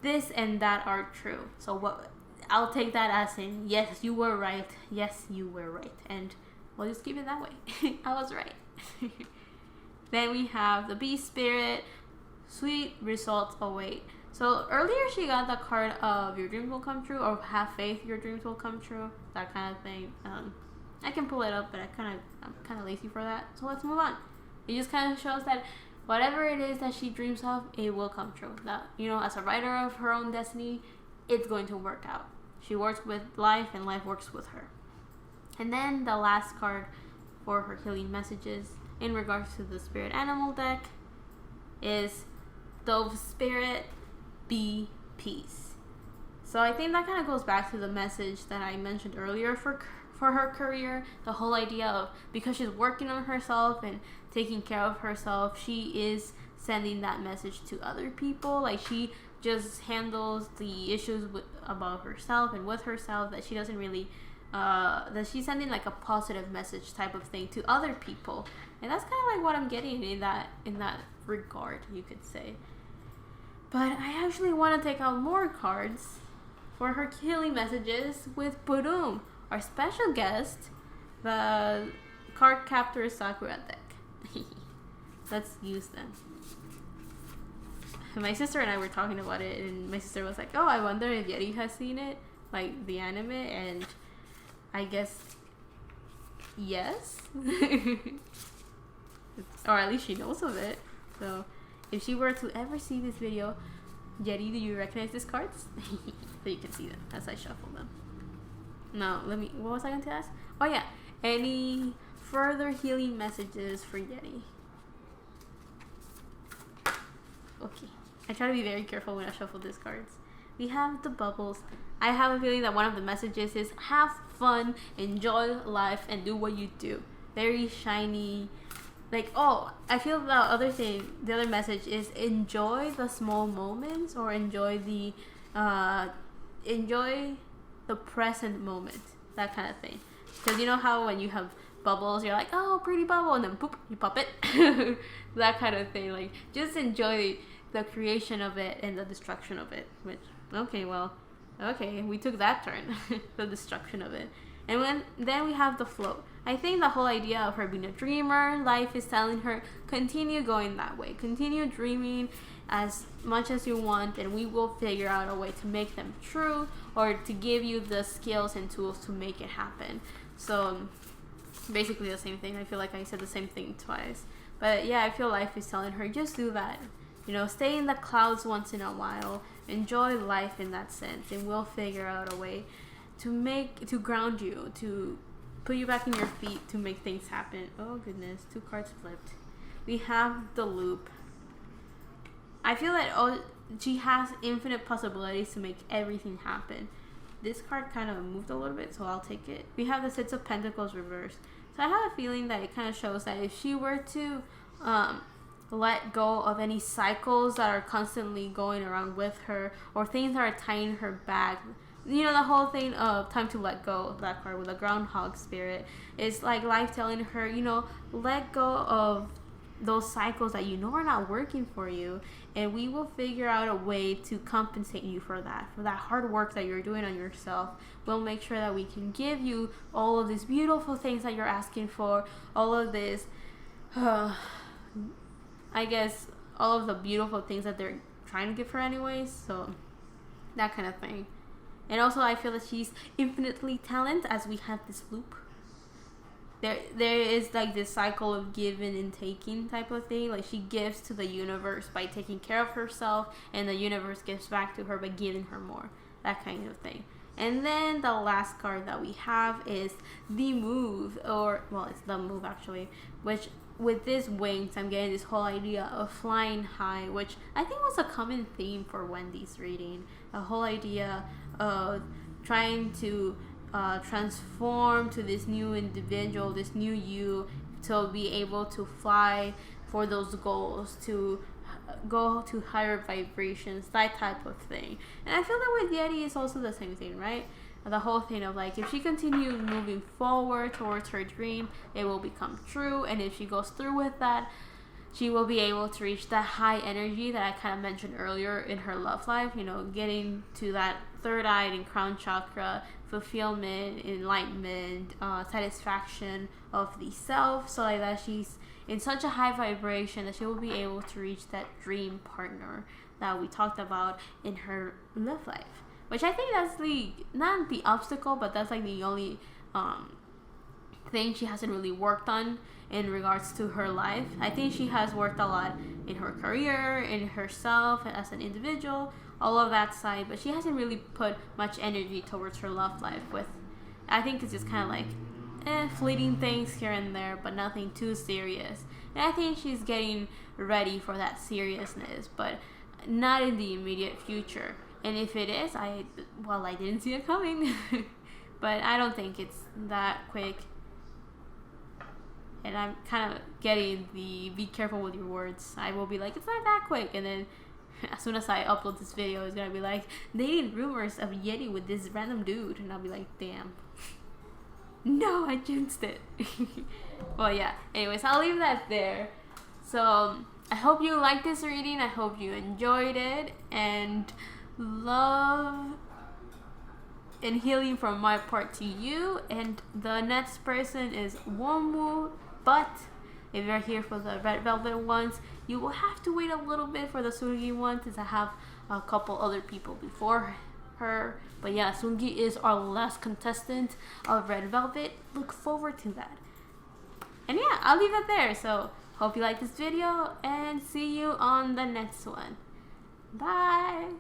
This and that are true. So what I'll take that as in, yes, you were right. Yes, you were right. And we'll just keep it that way. I was right. Then we have the Bee Spirit. Sweet results await. So earlier she got the card of your dreams will come true, or have faith your dreams will come true. That kind of thing. I can pull it up, but I'm kind of lazy for that. So let's move on. It just kind of shows that whatever it is that she dreams of, it will come true. That, you know, as a writer of her own destiny, it's going to work out. She works with life, and life works with her. And then the last card for her healing messages in regards to the spirit animal deck is Dove Spirit, Be Peace. So I think that kind of goes back to the message that I mentioned earlier for her career. The whole idea of, because she's working on herself and taking care of herself, she is sending that message to other people. Like, she just handles the issues about herself and with herself, that she doesn't really that she's sending like a positive message type of thing to other people. And that's kind of like what I'm getting in that regard, you could say. But I actually want to take out more cards for her healing messages with Boom, our special guest, the Card Captor Sakura deck. Let's use them. My sister and I were talking about it, and my sister was like, oh, I wonder if Yeri has seen it, like the anime, and I guess yes. Or at least she knows of it. So if she were to ever see this video, Yeri, do you recognize these cards? So you can see them as I shuffle them. Now, what was I going to ask? Oh yeah, any further healing messages for Yeri? Okay, I try to be very careful when I shuffle these cards. We have the bubbles. I have a feeling that one of the messages is have fun, enjoy life, and do what you do. Very shiny. Like, oh, I feel the other message is enjoy the small moments, or enjoy the present moment, that kind of thing. Because you know how when you have bubbles, you're like, oh, pretty bubble, and then poop, you pop it. That kind of thing. Like, just enjoy the creation of it and the destruction of it. Which, okay, we took that turn. The destruction of it. And then we have the float. I think the whole idea of her being a dreamer, life is telling her, continue going that way. Continue dreaming as much as you want, and we will figure out a way to make them true, or to give you the skills and tools to make it happen. So basically the same thing. I feel like I said the same thing twice. But yeah, I feel life is telling her, just do that. You know, stay in the clouds once in a while. Enjoy life in that sense, and we'll figure out a way to ground you, to put you back in your feet, to make things happen. Oh goodness, 2 cards flipped. We have the loop. I feel that she has infinite possibilities to make everything happen. This card kind of moved a little bit, so I'll take it. We have the Six of Pentacles reversed. So I have a feeling that it kind of shows that if she were to let go of any cycles that are constantly going around with her, or things that are tying her back, you know, the whole thing of time to let go, that card with the Groundhog Spirit, is like life telling her, you know, let go of those cycles that you know are not working for you, and we will figure out a way to compensate you for that hard work that you're doing on yourself. We'll make sure that we can give you all of these beautiful things that you're asking for, all of this I guess all of the beautiful things that they're trying to give her anyways, so that kind of thing. And also I feel that she's infinitely talented, as we have this loop. There is like this cycle of giving and taking type of thing. Like she gives to the universe by taking care of herself, and the universe gives back to her by giving her more. That kind of thing. And then the last card that we have is the move, or well, it's the move actually, which with this wings, I'm getting this whole idea of flying high, which I think was a common theme for Wendy's reading. The whole idea of trying to transform to this new individual, this new you, to be able to fly for those goals, to go to higher vibrations, that type of thing. And I feel that with Yeri is also the same thing, right? The whole thing of like, if she continues moving forward towards her dream, it will become true. And if she goes through with that, she will be able to reach that high energy that I kind of mentioned earlier in her love life, you know, getting to that third eye and crown chakra, fulfillment, enlightenment, satisfaction of the self, so like that she's in such a high vibration that she will be able to reach that dream partner that we talked about in her love life. Which I think that's not the obstacle, but that's like the only thing she hasn't really worked on in regards to her life. I think she has worked a lot in her career, in herself as an individual, all of that side, but she hasn't really put much energy towards her love life. I think it's just kind of like fleeting things here and there, but nothing too serious. And I think she's getting ready for that seriousness, but not in the immediate future. And if it is, I didn't see it coming. But I don't think it's that quick. And I'm kind of getting the be careful with your words. I will be like, it's not that quick. And then as soon as I upload this video, it's going to be like, dating rumors of Yeri with this random dude. And I'll be like, damn. No, I jinxed it. Well, yeah. Anyways, I'll leave that there. So I hope you liked this reading. I hope you enjoyed it. And love and healing from my part to you. And the next person is Womu, but if you're here for the red velvet ones, you will have to wait a little bit for the Sungi one, since I have a couple other people before her. But yeah, Sungi is our last contestant of red velvet. Look forward to that. And yeah, I'll leave it there. So hope you like this video, and see you on the next one. Bye.